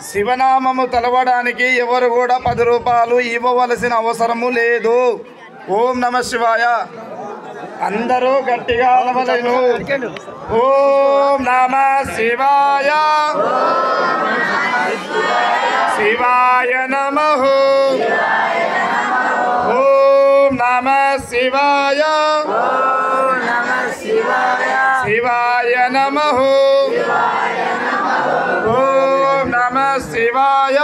శివనామము తలవడానికి ఎవరు కూడా 10 రూపాయలు ఇవ్వవలసిన అవసరము లేదు. ఓం నమ శివాయ. అందరూ గట్టిగా అనవలేను. ఓం నమ శివాయ. శివాయ నమః. ఓం నమ శివాయ. శివాయ నమః. ఓం నమ శివాయ.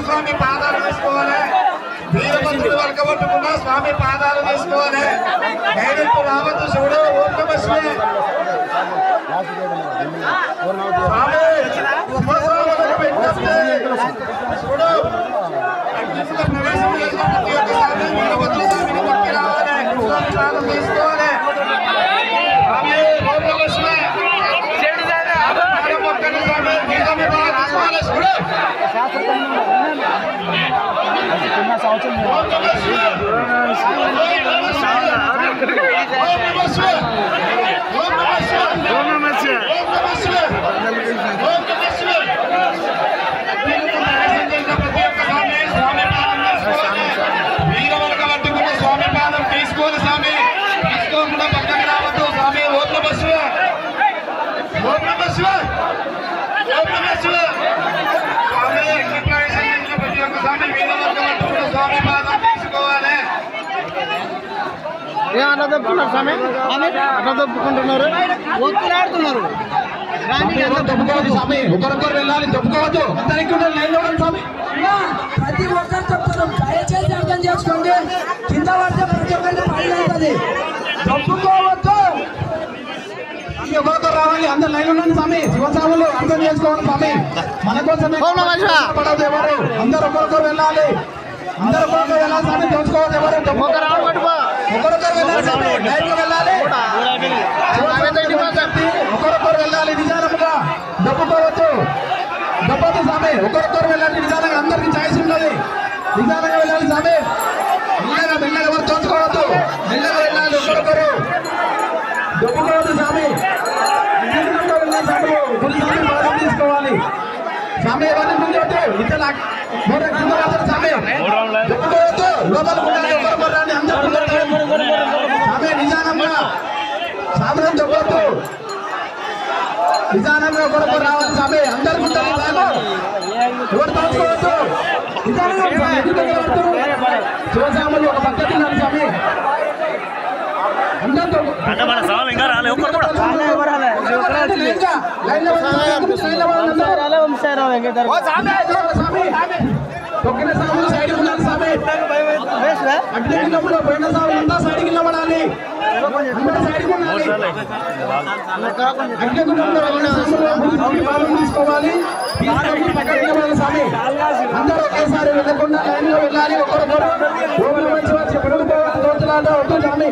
స్వామి పాదాలు తీసుకోవాలి. వీరభద్రుడు వరకబట్టుకున్న స్వామి పాదాలు తీసుకోవాలి. డైరెక్ట్ రావద్దు శివుడు. ఓం నమ శివాయ. శివుడు ప్రవేశం చేసిన ప్రతి ఒక్క స్వామి వీరభద్ర స్వామిని పట్టి రావాలి. పాదాలు తీసుకోవాలి. ఓం నమ శివాయ. స్వామి పాదం తీసుకోవాలి. స్వామి తీసుకోకుండా పక్కన రావద్దు. స్వామి ఓం నమ శివాయ. ఓం నమ శివాయ. ఓం నమ శివాయ. స్వామి స్వామి పాదం తీసుకోవాలి. అట్లా తప్పుకున్నారు స్వామి. అట్లా తప్పుకుంటున్నారు, ఒత్తులాడుతున్నారు. తప్పుకోవద్దు స్వామి. ఒకరొకరు వెళ్ళాలి. తప్పుకోవద్దు. స్వామి ప్రతి ఒక్కరు చెప్తారు. దయచేసి అర్థం చేసుకోండి. కింద పడితే ప్రతి ఒక్కరికి పని అవుతుంది. తప్పుకోవద్దు. ఒకరితో రావాలి. అందరు లైన్ ఉండండి స్వామి. శివస్వాములు అర్థం చేసుకోవాలి స్వామి. మన కోసమే పడదు ఎవరు. అందరు ఒకరికొకరు వెళ్ళాలి. అందరు ఒకరికొకరు వెళ్ళాలి స్వామి. తెలుసుకోవాలి ఎవరు. ఒకరొకరు వెళ్ళాలి స్వామి. లైన్ వెళ్ళాలి. ఒకరొకరు వెళ్ళాలి. నిజానముగా దప్పుకోవద్దు. దప్పదు స్వామి. ఒకరొకరు వెళ్ళాలి. నిజానంగా అందరికి ఛాయిస్ ఉండదు. నిజానంగా వెళ్ళాలి స్వామి. మెల్లగా మెల్లగా ఎవరు తోచుకోవద్దు. మెల్లగా వెళ్ళాలి. ఒకరొకరు దప్పుకోవద్దు స్వామి. తీసుకోవాలి స్వామి. ఎవరిని ముందు ఇతర స్వామి లోపల స్వామి. నిజానంగా సామరం చెప్పొద్దు. నిదానంగా ఒకరొకరు రావాలి స్వామి. అందరు ఉంటారు ఎవరు తోచుకోవద్దు. నిదానంగా శివసాములు ఒక పద్ధతి ఉన్నారు స్వామి. అందరితో మన స్వామి ఇంకా రాలే ఒక్కరు కూడా తొక్కిన సాములు సైడ్ ఉండాలి స్వామి. అడ్డెక్కినప్పుడు పోయిన సాములు అంతా సైడ్కి నిలబడాలి. అందరూ సైడ్కి ఉండాలి. తీసుకోవాలి పక్కన నిలబడాలి స్వామి. అందరూ ఒకేసారి వెళ్ళకుండా లైన్ లో వెళ్ళాలి. ఒకరొకరు మంచి వచ్చి పెరుగుకోవాలి. దోచలాట వద్దు స్వామి.